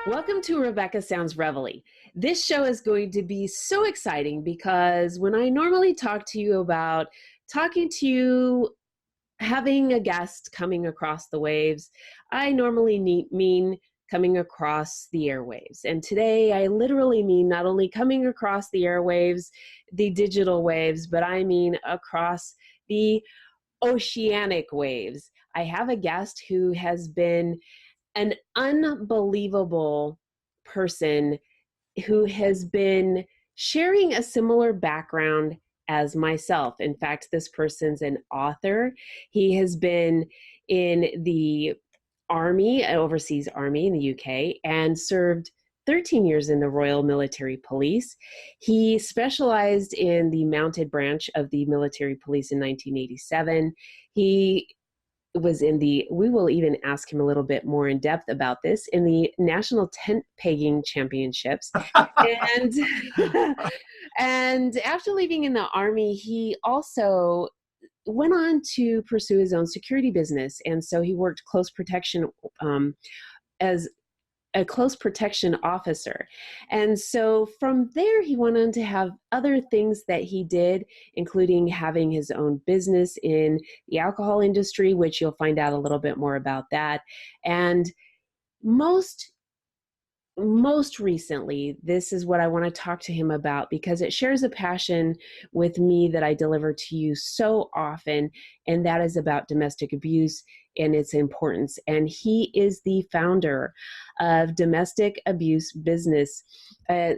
Welcome to Rebecca Sounds Reveille. This show is going to be so exciting because when I normally talk to you about talking to you, having a guest coming across the waves, I normally mean coming across the airwaves. And today I literally mean not only coming across the airwaves, the digital waves, but I mean across the oceanic waves. I have a guest who has been an unbelievable person who has been sharing a similar background as myself. In fact, this person's an author. He has been in the Army, overseas Army in the UK, and served 13 years in the Royal Military Police. He specialized in the mounted branch of the military police in 1987. He was in we will even ask him a little bit more in depth about this, in the National Tent Pegging Championships. and and after leaving in the Army, he also went on to pursue his own security business. And so he worked close protection as a close protection officer. And so from there, he went on to have other things that he did, including having his own business in the alcohol industry, which you'll find out a little bit more about that. And most recently, this is what I want to talk to him about because it shares a passion with me that I deliver to you so often, and that is about domestic abuse and its importance. And he is the founder of Domestic Abuse Business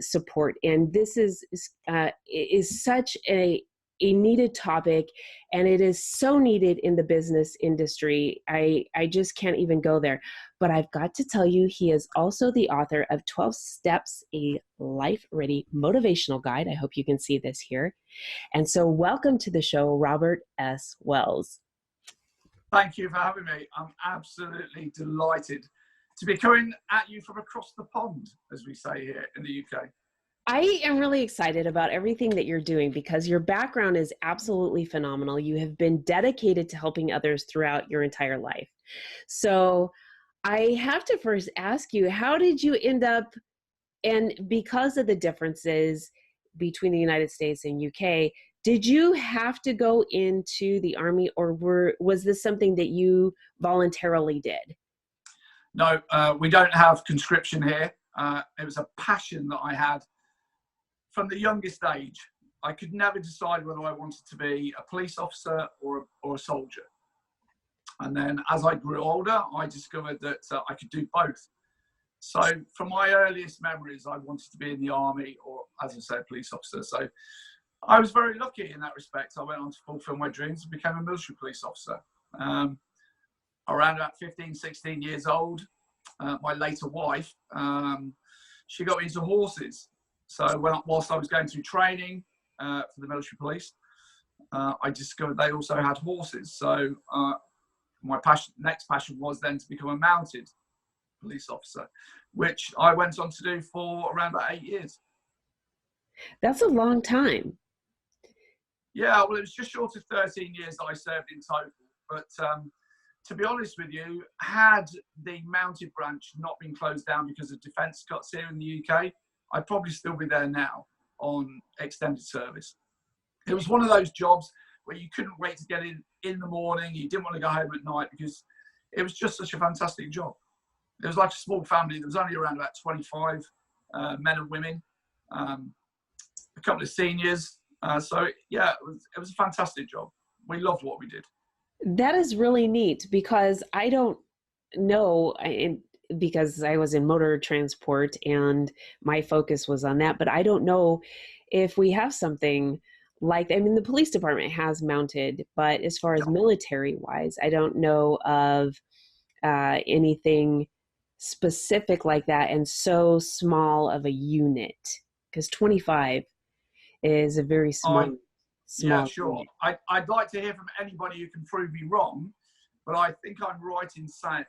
Support. And this is such a needed topic, and it is so needed in the business industry. I just can't even go there. But I've got to tell you, he is also the author of 12 Steps, a Life-Ready Motivational Guide. I hope you can see this here. And so welcome to the show, Robert S. Wells. Thank you for having me. I'm absolutely delighted to be coming at you from across the pond, as we say here in the UK. I am really excited about everything that you're doing because your background is absolutely phenomenal. You have been dedicated to helping others throughout your entire life. So I have to first ask you, how did you end up, and because of the differences between the United States and UK, did you have to go into the Army, or was this something that you voluntarily did? No, we don't have conscription here. It was a passion that I had from the youngest age. I could never decide whether I wanted to be a police officer or a soldier. And then as I grew older, I discovered that I could do both. So from my earliest memories, I wanted to be in the Army or, as I said, police officer. So I was very lucky in that respect. I went on to fulfill my dreams and became a military police officer. Around about 15, 16 years old, my later wife, she got me into horses. So whilst I was going through training for the military police, I discovered they also had horses. So my next passion was then to become a mounted police officer, which I went on to do for around about 8 years. That's a long time. Yeah, well, it was just short of 13 years that I served in total. But to be honest with you, had the mounted branch not been closed down because of defence cuts here in the UK, I'd probably still be there now on extended service. It was one of those jobs where you couldn't wait to get in the morning. You didn't want to go home at night because it was just such a fantastic job. It was like a small family. There was only around about 25 men and women, a couple of seniors. So yeah, it was a fantastic job. We loved what we did. That is really neat because I don't know, because I was in motor transport and my focus was on that, but I don't know if we have something like, I mean, the police department has mounted, but as far as military wise, I don't know of anything specific like that and so small of a unit, because 25 is a very small. Yeah, sure. I'd like to hear from anybody who can prove me wrong, but I think I'm right in saying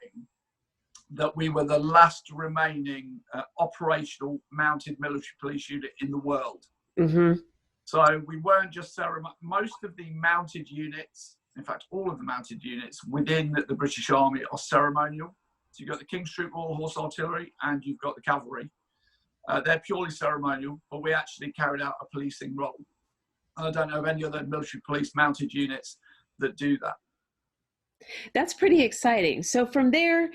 that we were the last remaining operational mounted military police unit in the world. Mm-hmm. So we weren't just most of the mounted units, in fact, all of the mounted units within the British Army are ceremonial. So you've got the King's Troop Royal Horse Artillery and you've got the cavalry. They're purely ceremonial, but we actually carried out a policing role. And I don't know of any other military police mounted units that do that. That's pretty exciting. So from there,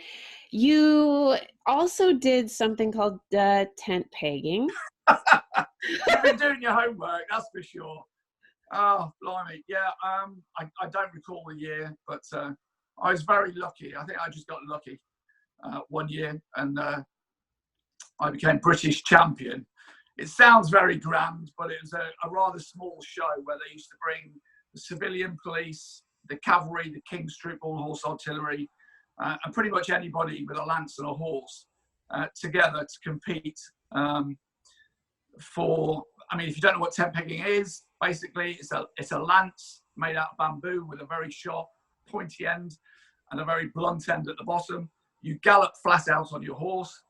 you also did something called tent pegging. You've been doing your homework, that's for sure. Oh, blimey. Yeah, I don't recall the year, but I was very lucky. I think I just got lucky one year, and I became British champion. It sounds very grand, but it was a rather small show where they used to bring the civilian police, the cavalry, the King's Troop Royal Horse Artillery, and pretty much anybody with a lance and a horse together to compete for. I mean, if you don't know what tent pegging is, basically it's a lance made out of bamboo with a very sharp pointy end and a very blunt end at the bottom. You gallop flat out on your horse,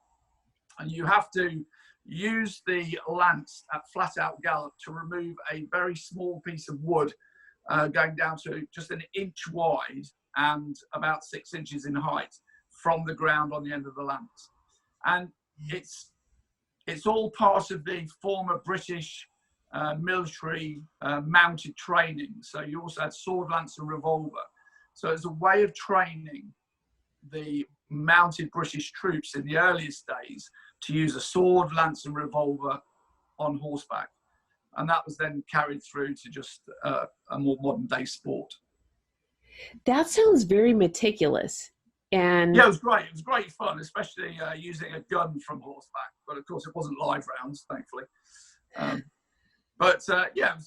and you have to use the lance at flat out gallop to remove a very small piece of wood going down to just an inch wide and about 6 inches in height from the ground on the end of the lance. And it's all part of the former British military mounted training. So you also had sword, lance and revolver. So it's a way of training the mounted British troops in the earliest days to use a sword, lance and revolver on horseback. And that was then carried through to just a more modern day sport. That sounds very meticulous. And yeah, it was great. It was great fun, especially using a gun from horseback. But of course, it wasn't live rounds, thankfully. Yeah,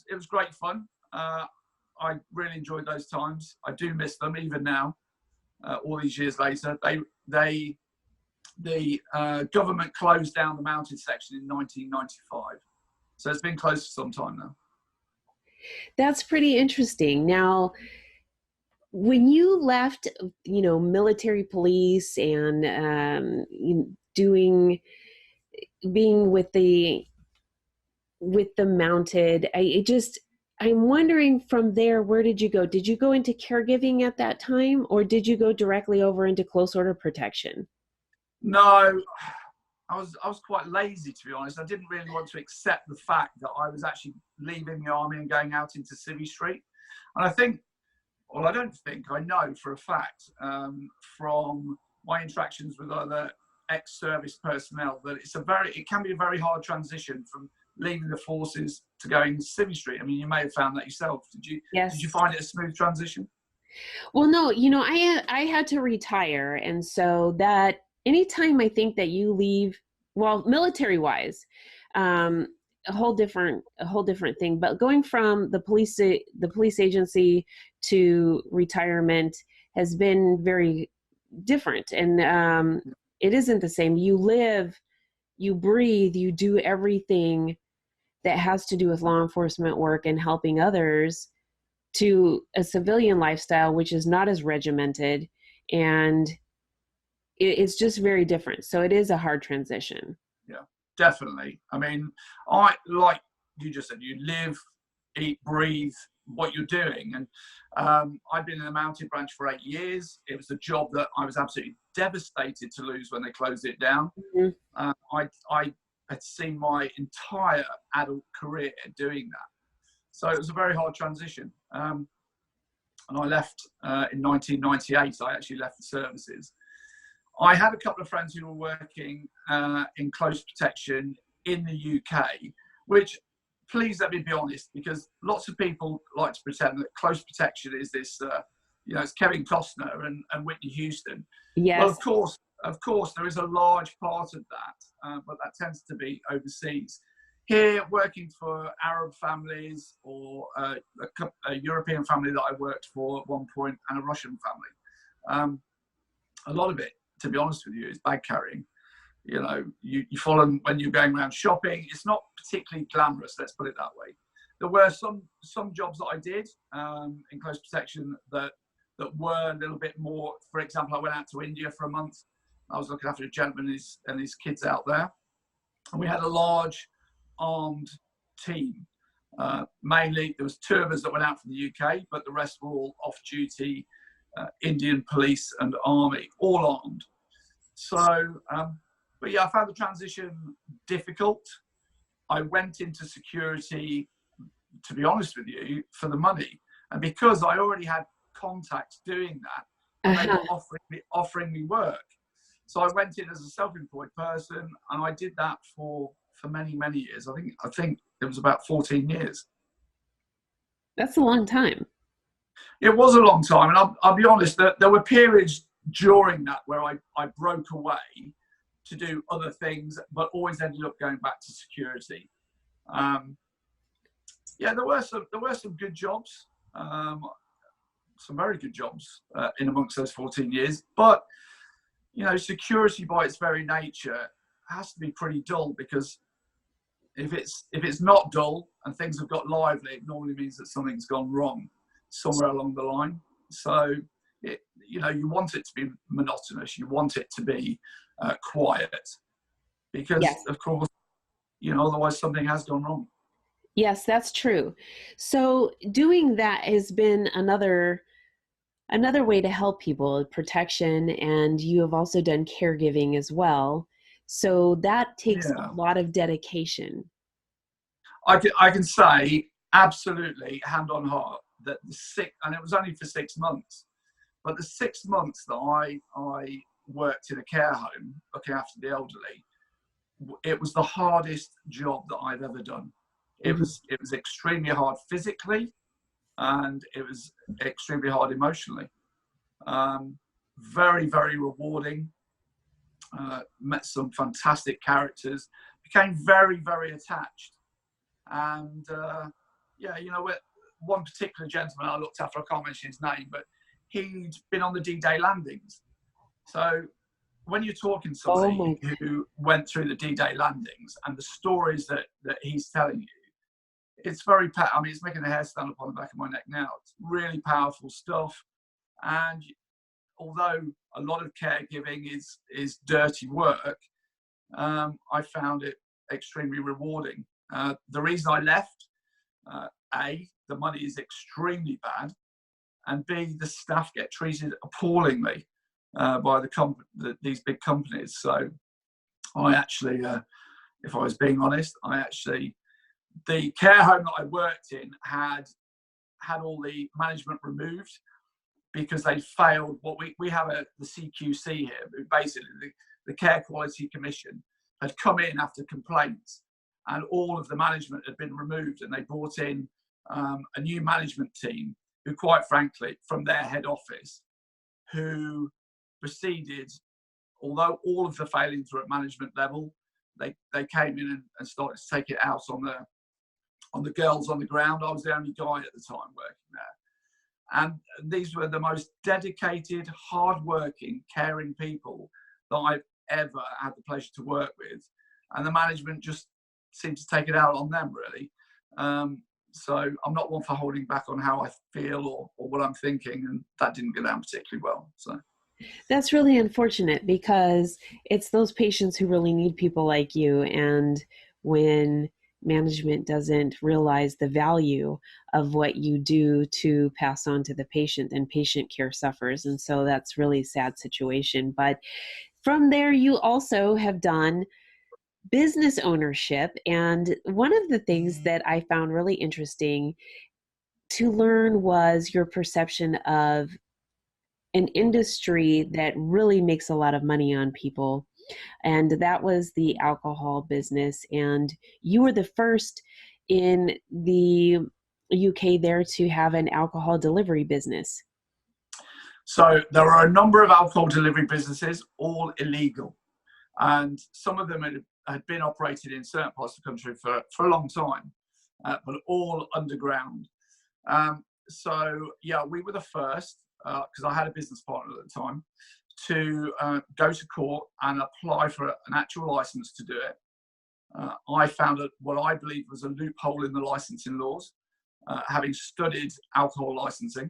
it was great fun. I really enjoyed those times. I do miss them even now, all these years later. The government closed down the mounted section in 1995. So it's been closed for some time now. That's pretty interesting. Now, when you left, military police and being with the mounted, I'm wondering from there, where did you go? Did you go into caregiving at that time, or did you go directly over into close order protection? No, I was quite lazy, to be honest. I didn't really want to accept the fact that I was actually leaving the army and going out into Civvy Street. And I know for a fact from my interactions with other ex-service personnel that it can be a very hard transition from leaving the forces to going to Civvy Street. I mean, you may have found that yourself. Yes. Did you find it a smooth transition? Well, no, I had to retire, and so that anytime I think that you leave, well, military-wise, a whole different thing. But going from the police agency to retirement has been very different, and it isn't the same. You live, you breathe, you do everything that has to do with law enforcement work and helping others, to a civilian lifestyle, which is not as regimented, and it's just very different. So it is a hard transition. Yeah, definitely. I mean, like you just said, you live, eat, breathe what you're doing. And I've been in the mounted branch for 8 years. It was a job that I was absolutely devastated to lose when they closed it down. Mm-hmm. I had seen my entire adult career doing that. So it was a very hard transition. And I left in 1998. I actually left the services. I had a couple of friends who were working in close protection in the UK, which, please let me be honest, because lots of people like to pretend that close protection is this, it's Kevin Costner and Whitney Houston. Yes. Well, of course, there is a large part of that, but that tends to be overseas. Here, working for Arab families or a European family that I worked for at one point, and a Russian family, a lot of it, to be honest with you, is bag carrying. You follow them when you're going around shopping. It's not particularly glamorous, let's put it that way. There were some jobs that I did in close protection that were a little bit more. For example, I went out to India for a month. I was looking after a gentleman and his kids out there, and we had a large armed team Mainly, there was 2 of us that went out from the UK, but the rest were all off-duty Indian police and army, all armed. So, but yeah, I found the transition difficult. I went into security, to be honest with you, for the money. And because I already had contacts doing that, and they were offering me work. So I went in as a self-employed person, and I did that for many, many years. I think it was about 14 years. That's a long time. It was a long time. And I'll be honest, there were periods during that where I broke away to do other things, but always ended up going back to security. Yeah, there were some good jobs, some very good jobs in amongst those 14 years. But you know, security by its very nature has to be pretty dull, because if it's not dull and things have got lively, it normally means that something's gone wrong somewhere along the line. So you know, you want it to be monotonous, you want it to be quiet, because Yes. of course, you know, otherwise something has gone wrong. Yes, that's true. So doing that has been another way to help people, protection, and you have also done caregiving as well. So that takes Yeah, a lot of dedication. I can say absolutely, hand on heart, that and it was only for 6 months, but the 6 months that I worked in a care home looking after the elderly, it was the hardest job that I've ever done. It was extremely hard physically, and it was extremely hard emotionally. Very, very rewarding. Met some fantastic characters, became very, very attached. And yeah, you know, one particular gentleman I looked after, I can't mention his name, but he'd been on the D-Day landings. So when you're talking to somebody who went through the D-Day landings and the stories that he's telling you, it's very, I mean, it's making the hair stand up on the back of my neck now. It's really powerful stuff. And although a lot of caregiving is dirty work, I found it extremely rewarding. The reason I left, A, the money is extremely bad, and B, the staff get treated appallingly by these big companies. So I actually, if I was being honest, the care home that I worked in had all the management removed because they failed. What we have the CQC here, basically the Care Quality Commission had come in after complaints, and all of the management had been removed, and they brought in a new management team who, quite frankly, from their head office, who proceeded, although all of the failings were at management level, they came in and started to take it out on the girls on the ground. I was the only guy at the time working there. And these were the most dedicated, hard-working, caring people that I've ever had the pleasure to work with. And the management just seemed to take it out on them, really. So I'm not one for holding back on how I feel or what I'm thinking, and that didn't go down particularly well. So that's really unfortunate, because it's those patients who really need people like you, and when management doesn't realize the value of what you do to pass on to the patient, then patient care suffers. And so that's really a sad situation. But from there, you also have done business ownership. And one of the things that I found really interesting to learn was your perception of an industry that really makes a lot of money on people. And that was the alcohol business. And you were the first in the UK there to have an alcohol delivery business. So there are a number of alcohol delivery businesses, all illegal. And some of them had been operated in certain parts of the country for a long time, but all underground. So yeah, we were the first, because I had a business partner at the time, to go to court and apply for an actual license to do it. I found what I believe was a loophole in the licensing laws, having studied alcohol licensing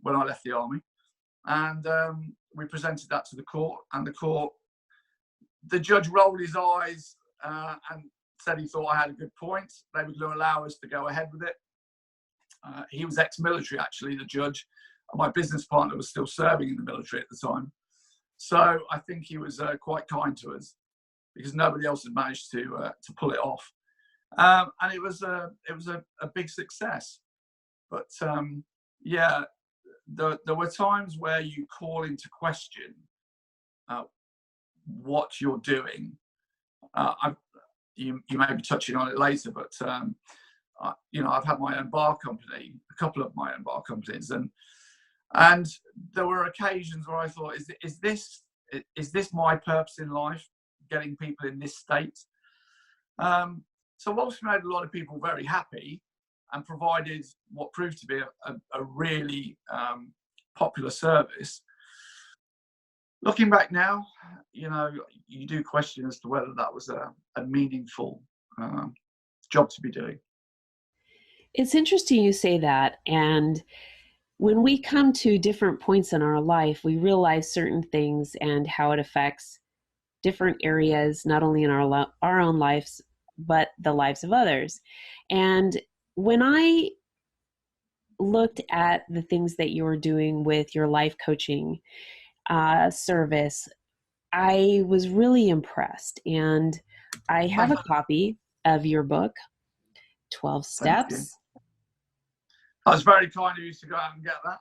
when I left the army. And we presented that to the court, and the judge rolled his eyes and said he thought I had a good point. They were going to allow us to go ahead with it. He was ex-military, actually, the judge. My business partner was still serving in the military at the time. So I think he was quite kind to us, because nobody else had managed to pull it off. And it was a big success. But yeah, there were times where you call into question what you're doing. You may be touching on it later, but I've had my own bar company, a couple of my own bar companies, and there were occasions where I thought, is this my purpose in life, getting people in this state? So whilst we made a lot of people very happy and provided what proved to be a really popular service, looking back now, you do question as to whether that was a meaningful job to be doing. It's interesting you say that. And when we come to different points in our life, we realize certain things and how it affects different areas, not only in our own lives, but the lives of others. And when I looked at the things that you were doing with your life coaching service, I was really impressed. And I have a copy of your book, 12 Steps. That was very kind of you to go out and get that.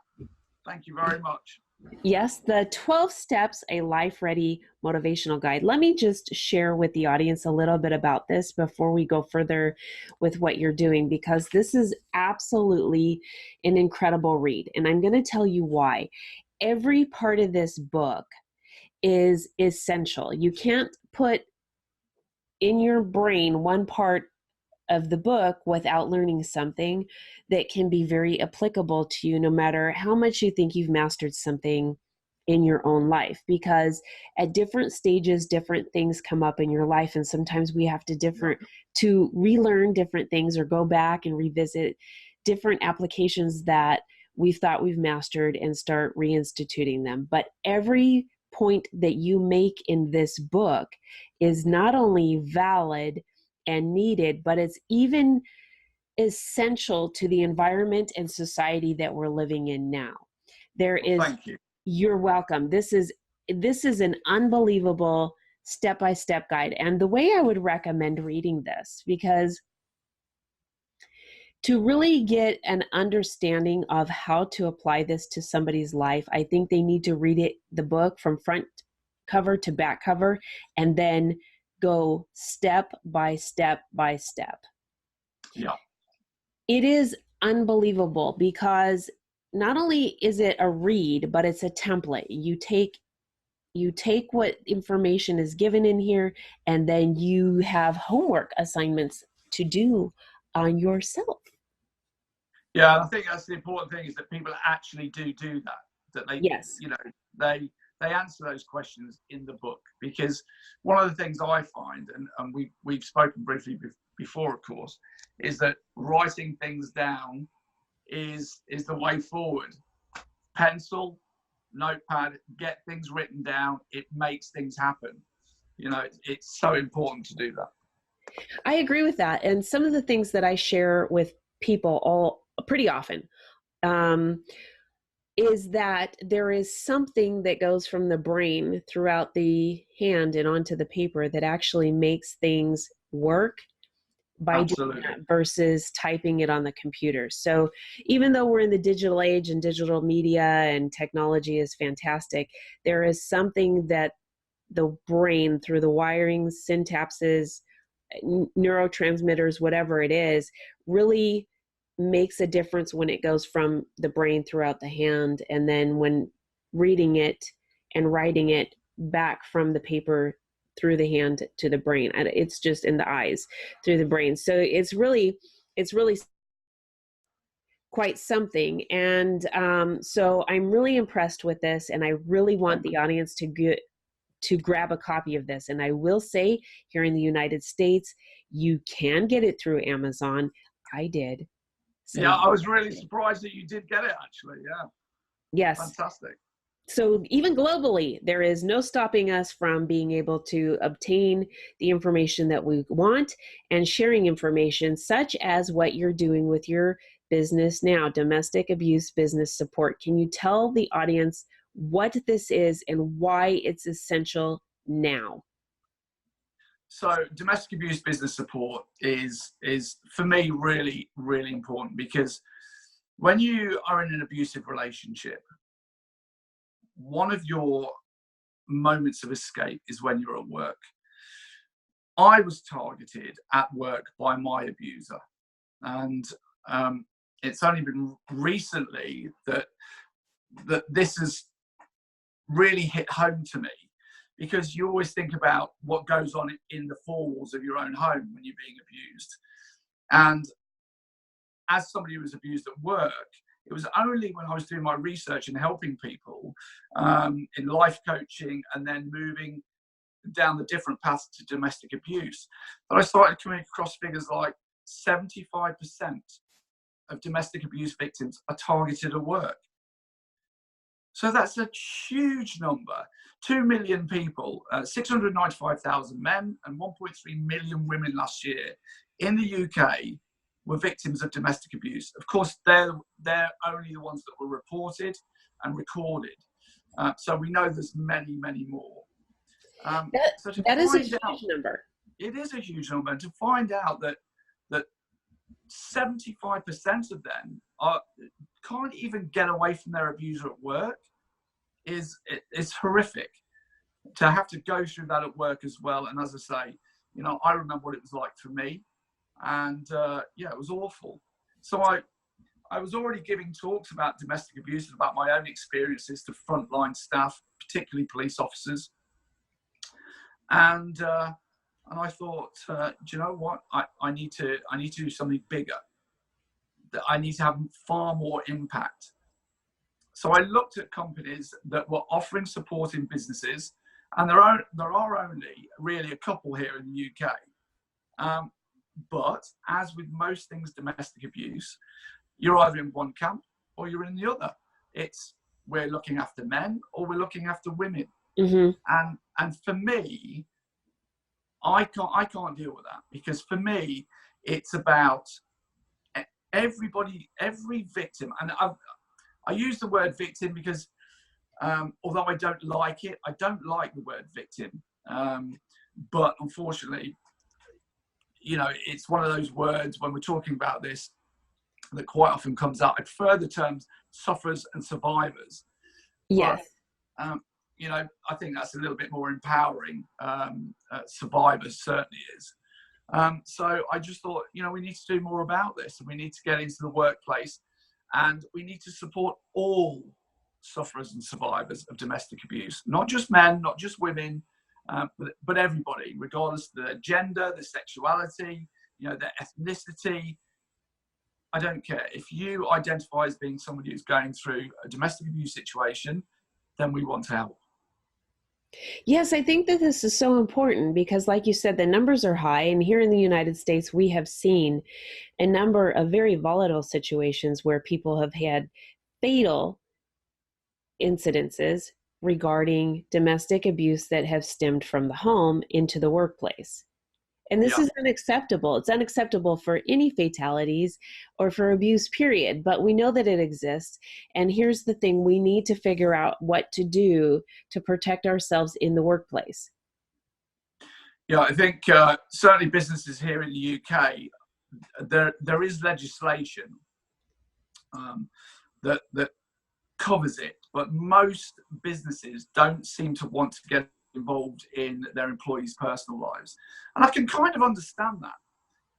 Thank you very much. Yes, the 12 Steps, a Life-Ready Motivational Guide. Let me just share with the audience a little bit about this before we go further with what you're doing, because this is absolutely an incredible read. And I'm going to tell you why. Every part of this book is essential. You can't put in your brain one part of the book without learning something that can be very applicable to you, no matter how much you think you've mastered something in your own life. Because at different stages, different things come up in your life, and sometimes we have to relearn different things or go back and revisit different applications that we've thought we've mastered and start reinstituting them. But every point that you make in this book is not only valid and needed, but it's even essential to the environment and society that we're living in now. Thank you. You're welcome. This is an unbelievable step-by-step guide. And the way I would recommend reading this, because to really get an understanding of how to apply this to somebody's life, I think they need to read the book from front cover to back cover, and then go step by step by step. Yeah. It is unbelievable, because not only is it a read, but it's a template. You take what information is given in here, and then you have homework assignments to do on yourself. Yeah, I think that's the important thing, is that people actually do that. That they, yes, they answer those questions in the book. Because one of the things I find, and we've spoken briefly before, of course, is that writing things down is the way forward. Pencil, notepad, get things written down. It makes things happen. It's so important to do that. I agree with that. And some of the things that I share with people pretty often is that there is something that goes from the brain throughout the hand and onto the paper that actually makes things work by doing that versus typing it on the computer. So even though we're in the digital age and digital media and technology is fantastic, there is something that the brain, through the wirings, synapses, neurotransmitters, whatever it is, really makes a difference when it goes from the brain throughout the hand, and then when reading it and writing it back from the paper through the hand to the brain. And it's just in the eyes through the brain. So it's really quite something. And so I'm really impressed with this, and I really want the audience to grab a copy of this. And I will say, here in the United States, you can get it through Amazon. I did. So yeah, I was really surprised that you did get it, actually. Yeah. Yes. Fantastic. So even globally, there is no stopping us from being able to obtain the information that we want and sharing information such as what you're doing with your business now, domestic abuse business support. Can you tell the audience what this is and why it's essential now? So domestic abuse business support is for me really, really important, because when you are in an abusive relationship, one of your moments of escape is when you're at work. I was targeted at work by my abuser, and it's only been recently that this has really hit home to me, because you always think about what goes on in the four walls of your own home when you're being abused. And as somebody who was abused at work, it was only when I was doing my research and helping people in life coaching and then moving down the different paths to domestic abuse that I started coming across figures like 75% of domestic abuse victims are targeted at work. So that's a huge number. 2 million people, 695,000 men and 1.3 million women last year in the UK were victims of domestic abuse. Of course, they're only the ones that were reported and recorded. So we know there's many, many more. So that is a huge number. It is a huge number. And to find out that 75% of them can't even get away from their abuser at work is horrific. To have to go through that at work as well. And as I say, I remember what it was like for me, and it was awful. So I was already giving talks about domestic abuse and about my own experiences to frontline staff, particularly police officers. And I thought, do you know what? I need to do something bigger. I need to have far more impact. So I looked at companies that were offering support in businesses, and there are only really a couple here in the UK. But as with most things domestic abuse, you're either in one camp or you're in the other. It's we're looking after men or we're looking after women. Mm-hmm. And for me, I can't deal with that, because for me, it's about everybody, every victim. And I use the word victim because although I don't like it, I don't like the word victim. But unfortunately, it's one of those words when we're talking about this that quite often comes out. I prefer the terms sufferers and survivors. Yes. But, I think that's a little bit more empowering. Survivors certainly is. So I just thought, we need to do more about this, and we need to get into the workplace, and we need to support all sufferers and survivors of domestic abuse, not just men, not just women, but everybody, regardless of their gender, their sexuality, their ethnicity. I don't care. If you identify as being somebody who's going through a domestic abuse situation, then we want to help. Yes, I think that this is so important because, like you said, the numbers are high. And here in the United States, we have seen a number of very volatile situations where people have had fatal incidences regarding domestic abuse that have stemmed from the home into the workplace. And this is unacceptable. It's unacceptable for any fatalities or for abuse, period. But we know that it exists. And here's the thing. We need to figure out what to do to protect ourselves in the workplace. Yeah, I think certainly businesses here in the UK, there is legislation that covers it. But most businesses don't seem to want to get involved in their employees' personal lives. And I can kind of understand that.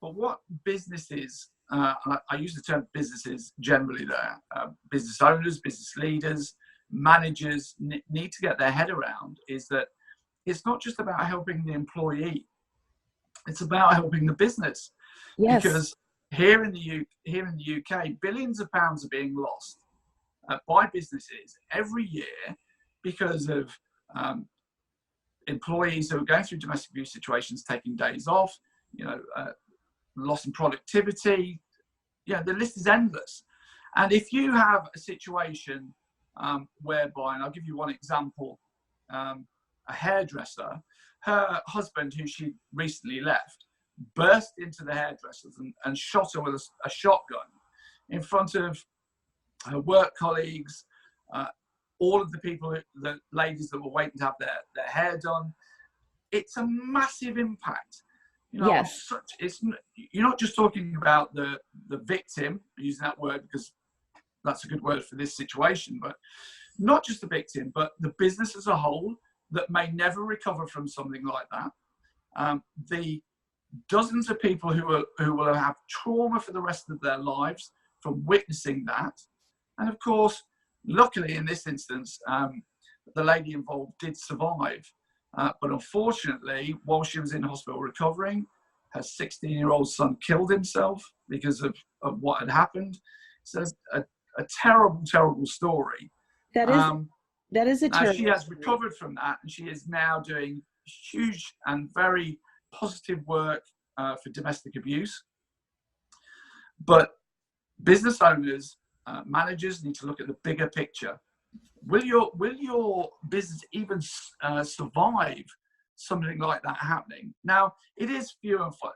But what businesses, and I use the term businesses generally there, business owners, business leaders, managers need to get their head around is that it's not just about helping the employee, it's about helping the business. Yes. Because here in the UK, billions of pounds are being lost by businesses every year because of employees who are going through domestic abuse situations taking days off, loss in productivity. The list is endless. And if you have a situation whereby, and I'll give you one example, a hairdresser, her husband, who she recently left, burst into the hairdressers and shot her with a shotgun in front of her work colleagues, all of the people, the ladies that were waiting to have their hair done. It's a massive impact. You know, Yes. you're not just talking about the victim, using that word because that's a good word for this situation, but not just the victim, but the business as a whole that may never recover from something like that. The dozens of people who will have trauma for the rest of their lives from witnessing that. And of course, luckily in this instance, the lady involved did survive. But unfortunately, while she was in hospital recovering, her 16-year-old son killed himself because of what had happened. So a terrible, terrible story. That is a now terrible she has story. recovered from that, and she is now doing huge and very positive work for domestic abuse. But business owners, managers need to look at the bigger picture. Will your business even survive something like that happening? Now, it is few and far.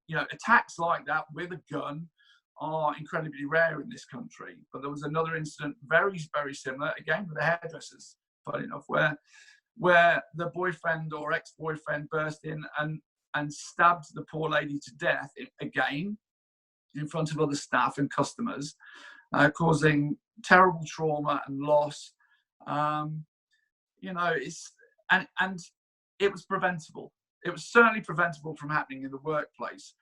You know, attacks like that with a gun are incredibly rare in this country. But there was another incident very, very similar, again with the hairdressers, funny enough, where the boyfriend or ex-boyfriend burst in and stabbed the poor lady to death, again in front of other staff and customers, causing terrible trauma and loss. You know, and it was preventable. It was certainly preventable from happening in the workplace,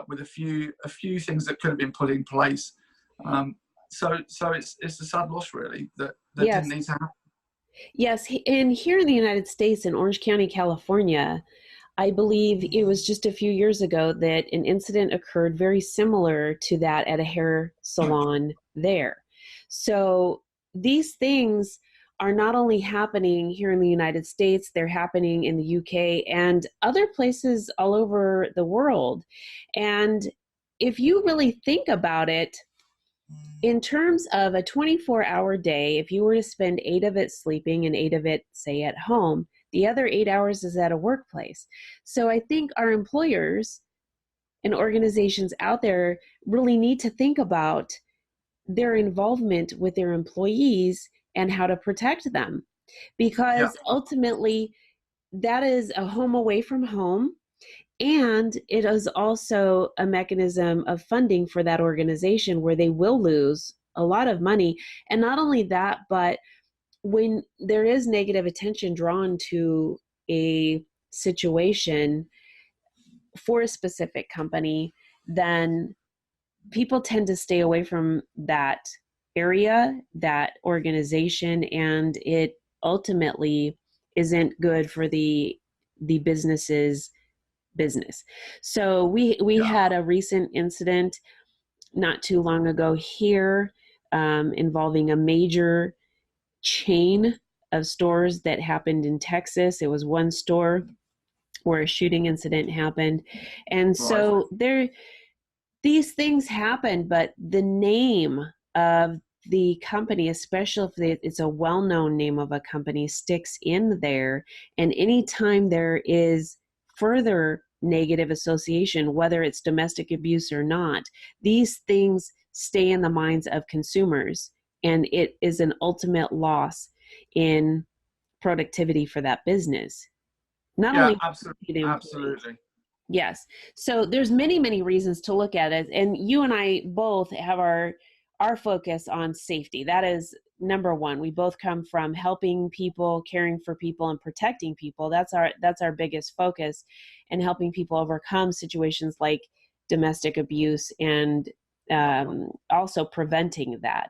with a few things that could have been put in place. So it's a sad loss, really, that Yes. didn't need to happen. Yes, and here in the United States, in Orange County, California, I believe it was just a few years ago that an incident occurred very similar to that at a hair salon there. So these things are not only happening here in the United States, they're happening in the UK and other places all over the world. And if you really think about it, in terms of a 24-hour day, if you were to spend 8 of it sleeping and 8 of it, say, at home, the other 8 hours is at a workplace. So I think our employers and organizations out there really need to think about their involvement with their employees and how to protect them. Because ultimately, that is a home away from home. And it is also a mechanism of funding for that organization where they will lose a lot of money. And not only that, but when there is negative attention drawn to a situation for a specific company, then people tend to stay away from that area, that organization, and it ultimately isn't good for the business's business. So we had a recent incident not too long ago here, involving a major chain of stores that happened in Texas. It was one store where a shooting incident happened. And so these things happen, but the name of the company, especially if it's a well-known name of a company, sticks in there. And anytime there is further negative association, whether it's domestic abuse or not, these things stay in the minds of consumers, and it is an ultimate loss in productivity for that business. Not only Absolutely. Yes. So there's many, many reasons to look at it. And you and I both have our focus on safety. That is number one. We both come from helping people, caring for people, and protecting people. That's our biggest focus, and helping people overcome situations like domestic abuse, and also preventing that.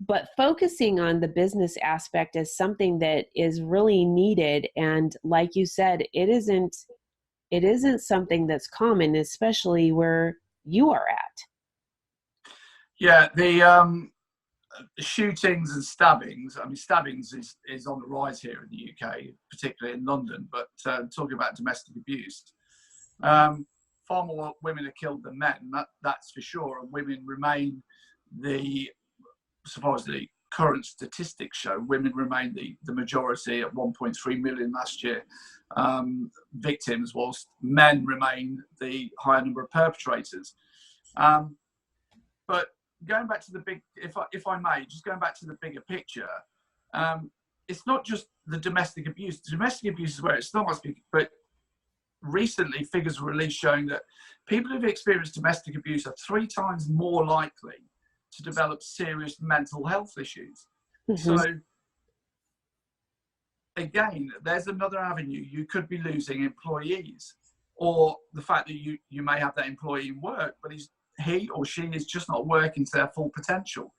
But focusing on the business aspect is something that is really needed. And like you said, it isn't something that's common, especially where you are at. Yeah, the shootings and stabbings. I mean, stabbings is on the rise here in the UK, particularly in London. But talking about domestic abuse, far more women are killed than men. That's for sure. And women remain the supposedly current statistics show women remain the majority at 1.3 million last year victims, whilst men remain the higher number of perpetrators. But going back to the big, if I may, just going back to the bigger picture, it's not just the domestic abuse. Domestic abuse is where it starts, but recently figures were released showing that people who've experienced domestic abuse are 3 times more likely to develop serious mental health issues. Mm-hmm. So again, there's another avenue. You could be losing employees, or the fact that you may have that employee in work, but he or she is just not working to their full potential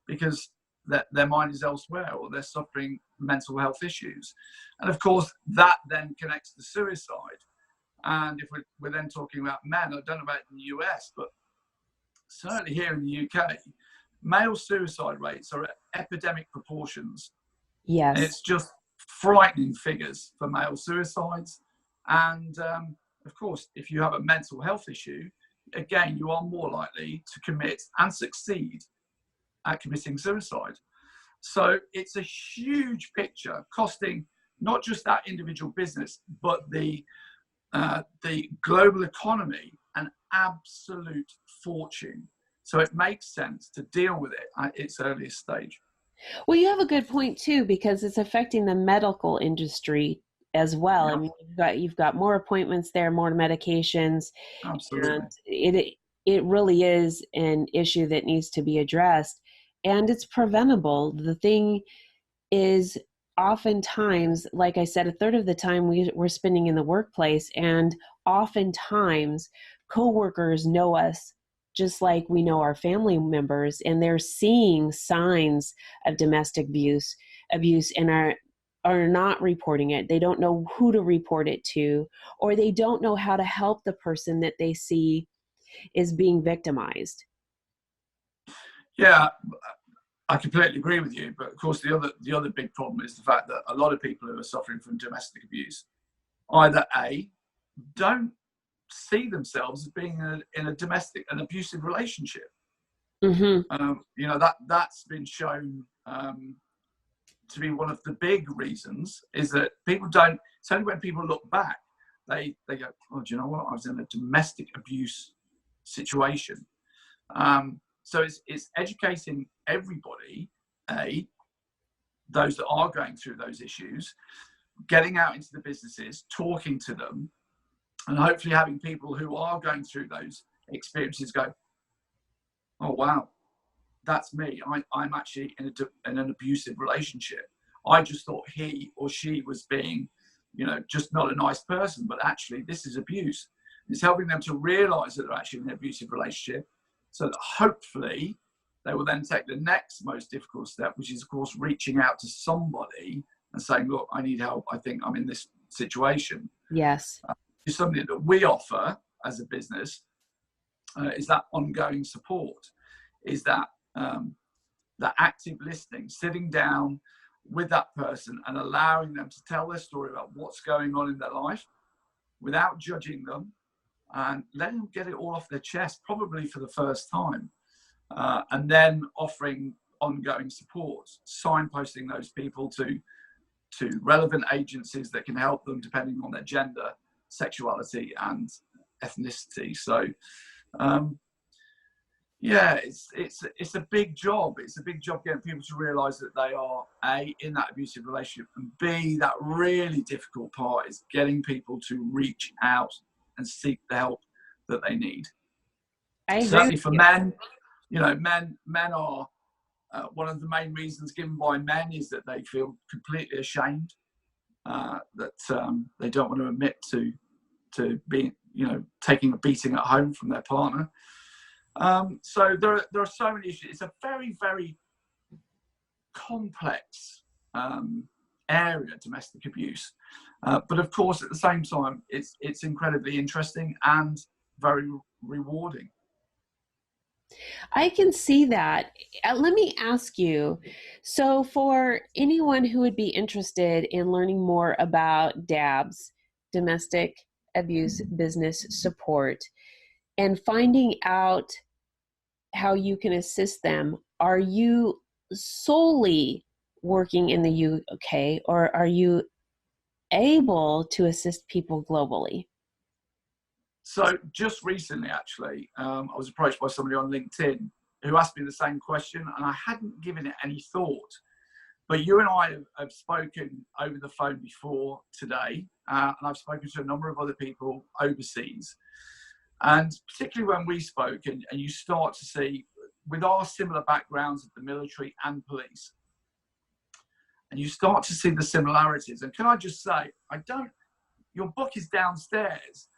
because their mind is elsewhere, or they're suffering mental health issues. And of course, that then connects to suicide. And if we're then talking about men, I don't know about in the US, but certainly here in the UK, male suicide rates are at epidemic proportions. Yes. And it's just frightening figures for male suicides. And of course, if you have a mental health issue, again, you are more likely to commit and succeed at committing suicide. So it's a huge picture, costing not just that individual business, but the global economy an absolute fortune. So it makes sense to deal with it at its earliest stage. Well, you have a good point too, because it's affecting the medical industry as well. Yeah. I mean, you've got more appointments there, more medications. Absolutely. And it really is an issue that needs to be addressed, and it's preventable. The thing is, oftentimes, like I said, a third of the time we're spending in the workplace, and oftentimes coworkers know us just like we know our family members, and they're seeing signs of domestic abuse and are not reporting it. They don't know who to report it to, or they don't know how to help the person that they see is being victimized. Yeah, I completely agree with you. But of course, the other big problem is the fact that a lot of people who are suffering from domestic abuse either A, don't see themselves as being in an abusive relationship. Mm-hmm. That's been shown to be one of the big reasons, is that people don't. It's only when people look back, they go, oh, do you know what? I was in a domestic abuse situation. So it's educating everybody, those that are going through those issues, getting out into the businesses, talking to them, and hopefully having people who are going through those experiences go, oh, wow, that's me. I'm actually in an abusive relationship. I just thought he or she was being, just not a nice person, but actually this is abuse. It's helping them to realize that they're actually in an abusive relationship, so that hopefully they will then take the next most difficult step, which is, of course, reaching out to somebody and saying, look, I need help. I think I'm in this situation. Yes. It's something that we offer as a business, is that ongoing support, is that active listening, sitting down with that person and allowing them to tell their story about what's going on in their life without judging them, and letting them get it all off their chest, probably for the first time, and then offering ongoing support, signposting those people to relevant agencies that can help them depending on their gender, sexuality, and ethnicity. So it's a big job. It's a big job getting people to realize that they are A, in that abusive relationship, and B, that really difficult part is getting people to reach out and seek the help that they need. Certainly for men, men are one of the main reasons given by men is that they feel completely ashamed, that they don't want to admit to being, taking a beating at home from their partner. So there are so many issues. It's a very, very complex area, domestic abuse. But of course, at the same time, it's incredibly interesting and very rewarding. I can see that. Let me ask you, so for anyone who would be interested in learning more about D.A.B.S, domestic abuse business support, and finding out how you can assist them, are you solely working in the UK, or are you able to assist people globally? So just recently, actually, I was approached by somebody on LinkedIn who asked me the same question, and I hadn't given it any thought. But you and I have spoken over the phone before today, and I've spoken to a number of other people overseas. And particularly when we spoke, and you start to see, with our similar backgrounds of the military and police, and you start to see the similarities. And can I just say, your book is downstairs,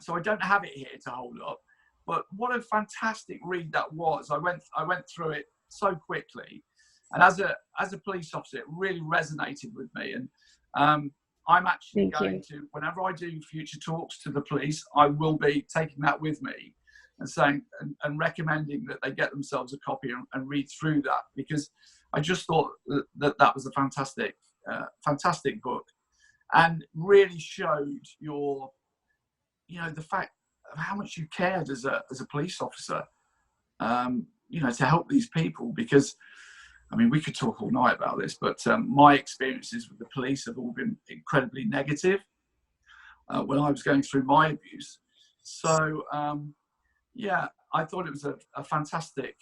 so I don't have it here to hold up. But what a fantastic read that was. I went through it so quickly. And as a police officer, it really resonated with me. And I'm actually going to, whenever I do future talks to the police, I will be taking that with me and saying and recommending that they get themselves a copy and read through that, because I just thought that was a fantastic book, and really showed the fact of how much you cared as a police officer, to help these people. Because I mean, we could talk all night about this, but my experiences with the police have all been incredibly negative when I was going through my abuse. So, I thought it was a fantastic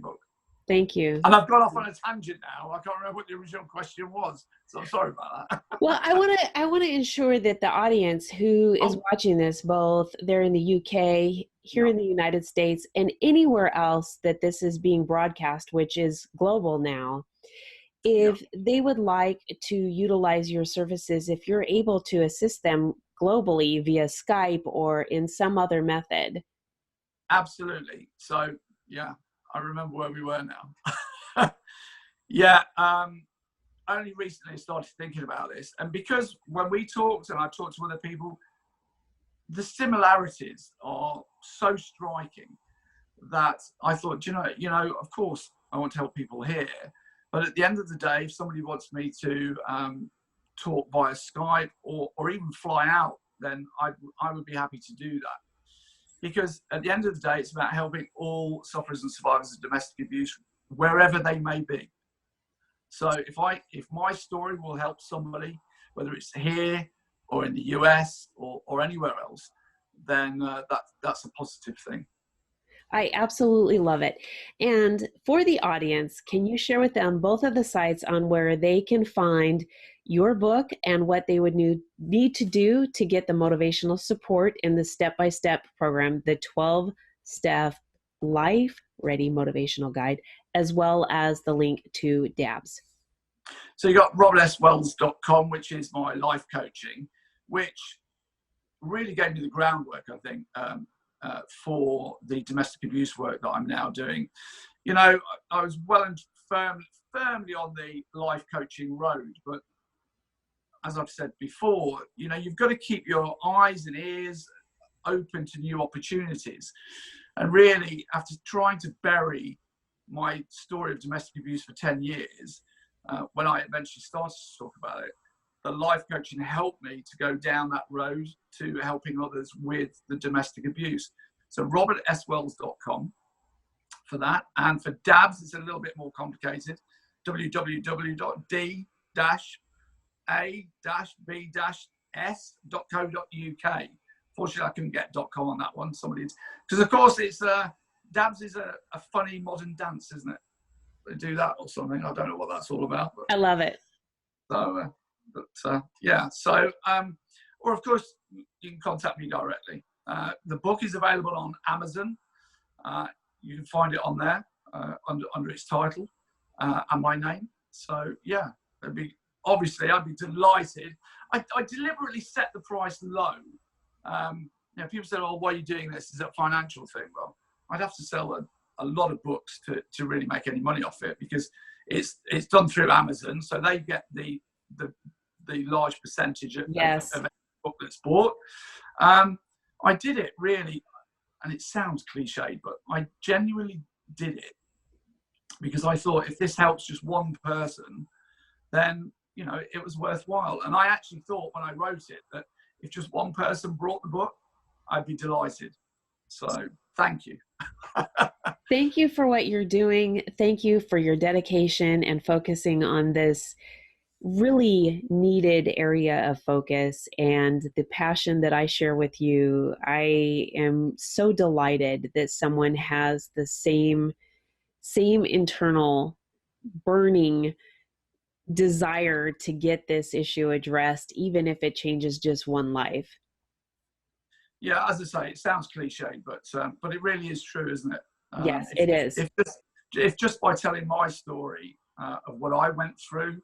book. Thank you. And I've gone off on a tangent now. I can't remember what the original question was, so I'm sorry about that. Well, I want to ensure that the audience who is watching this, both there in the UK, here in the United States, and anywhere else that this is being broadcast, which is global now, if they would like to utilize your services, if you're able to assist them globally via Skype or in some other method. Absolutely. So, I remember where we were now. Only recently started thinking about this. And because when we talked and I talked to other people, the similarities are so striking that I thought, of course I want to help people here. But at the end of the day, if somebody wants me to talk via Skype or even fly out, then I would be happy to do that. Because at the end of the day, it's about helping all sufferers and survivors of domestic abuse, wherever they may be. So if my story will help somebody, whether it's here or in the US or anywhere else, then that's a positive thing. I absolutely love it. And for the audience, can you share with them both of the sites on where they can find your book and what they would need to do to get the motivational support in the step-by-step program, the 12-step Life Ready Motivational Guide, as well as the link to D.A.B.S? So you got robertswells.com, which is my life coaching, which really gave me the groundwork, I think, for the domestic abuse work that I'm now doing. I was well and firmly on the life coaching road, but as I've said before, you've got to keep your eyes and ears open to new opportunities. And really, after trying to bury my story of domestic abuse for 10 years, when I eventually started to talk about it, the life coaching helped me to go down that road to helping others with the domestic abuse. So robertswells.com for that. And for D.A.B.S, it's a little bit more complicated. www.d-a-b-s.co.uk. Fortunately, I couldn't get .com on that one. Because of course it's D.A.B.S is a funny modern dance, isn't it? They do that or something. I don't know what that's all about. But, I love it. So, or of course, you can contact me directly. The book is available on Amazon. You can find it on there under its title and my name. So I'd be delighted. I deliberately set the price low. People say, "Oh, why are you doing this? Is it a financial thing?" Well, I'd have to sell a lot of books to really make any money off it, because it's done through Amazon, so they get the large percentage of every book that's bought. I did it really, and it sounds cliched, but I genuinely did it because I thought if this helps just one person, then it was worthwhile. And I actually thought when I wrote it that if just one person brought the book, I'd be delighted. So thank you. Thank you for what you're doing. Thank you for your dedication and focusing on this really needed area of focus and the passion that I share with you. I am so delighted that someone has the same internal burning desire to get this issue addressed, even if it changes just one life. Yeah, as I say, it sounds cliche, but it really is true, isn't it? Yes, it is. If just by telling my story of what I went through,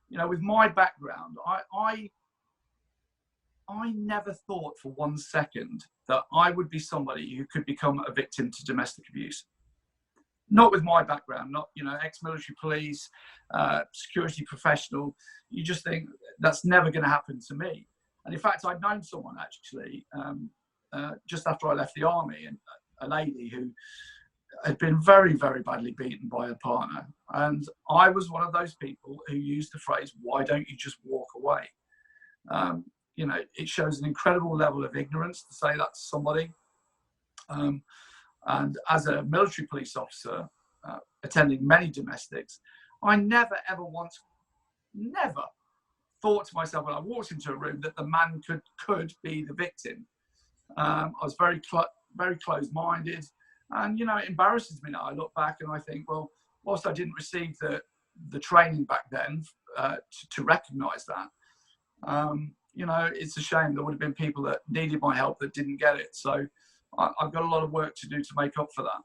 you know, with my background, I never thought for 1 second that I would be somebody who could become a victim to domestic abuse. Not with my background, not, you know, ex-military police, security professional. You just think that's never going to happen to me. And in fact, I'd known someone actually just after I left the army, and a lady who had been very, very badly beaten by her partner. And I was one of those people who used the phrase, "Why don't you just walk away?" You know, it shows an incredible level of ignorance to say that to somebody. And as a military police officer, attending many domestics, I never, ever once, never thought to myself when I walked into a room that the man could be the victim. I was very closed-minded, and you know, it embarrasses me now. I look back and I think, well, whilst I didn't receive the training back then to recognise that, you know, it's a shame. There would have been people that needed my help that didn't get it. So I've got a lot of work to do to make up for that.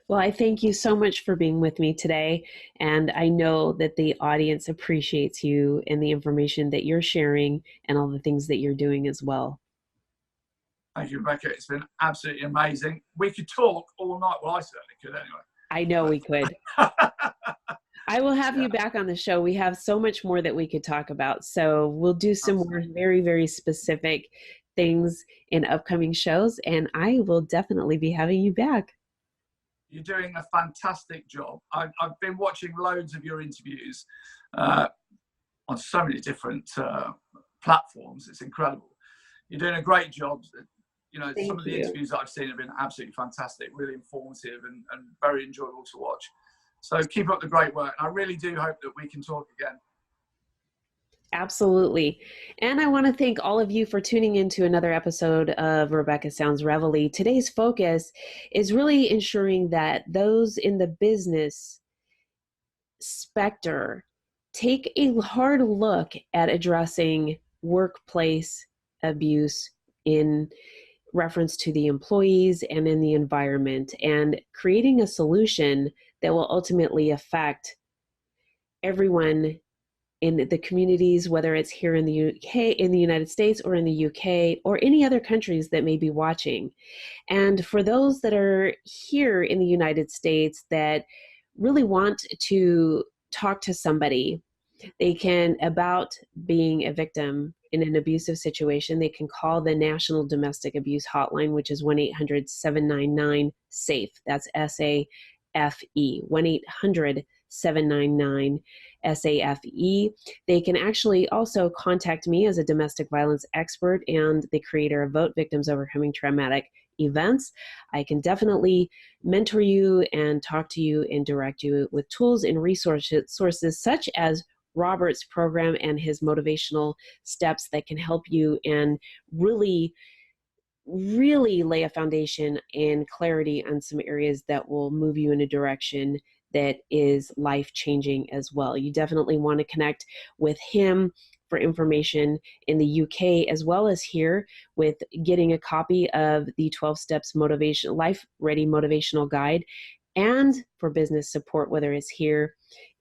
Well, I thank you so much for being with me today. And I know that the audience appreciates you and the information that you're sharing and all the things that you're doing as well. Thank you, Rebecca. It's been absolutely amazing. We could talk all night. Well, I certainly could anyway. I know we could. I will have you back on the show. We have so much more that we could talk about. So we'll do some more very, very specific things in upcoming shows, and I will definitely be having you back. You're doing a fantastic job. I've been watching loads of your interviews on so many different platforms. It's incredible. You're doing a great job. You know, some of the interviews that I've seen have been absolutely fantastic, really informative and very enjoyable to watch. So keep up the great work. I really do hope that we can talk again. Absolutely. And I want to thank all of you for tuning into another episode of Rebecca Sounds Reveille. Today's focus is really ensuring that those in the business sector take a hard look at addressing workplace abuse in reference to the employees and in the environment, and creating a solution that will ultimately affect everyone in the communities, whether it's here in the UK, in the United States, or in the UK, or any other countries that may be watching. And for those that are here in the United States that really want to talk to somebody, they can, about being a victim in an abusive situation, they can call the National Domestic Abuse Hotline, which is 1-800-799-SAFE. That's SAFE, 1-800-799-SAFE. They can actually also contact me as a domestic violence expert and the creator of Vote Victims Overcoming Traumatic Events. I can definitely mentor you and talk to you and direct you with tools and resources such as Robert's program and his motivational steps that can help you and really lay a foundation and clarity on some areas that will move you in a direction that is life-changing as well. You definitely want to connect with him for information in the UK as well as here with getting a copy of the 12 Steps Motivation Life Ready Motivational Guide, and for business support, whether it's here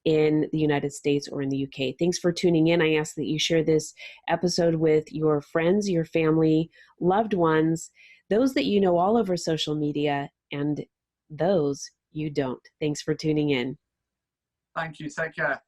in the United States or in the UK. Thanks for tuning in. I ask that you share this episode with your friends, your family, loved ones, those that you know all over social media, and those you don't. Thanks for tuning in. Thank you. Take care.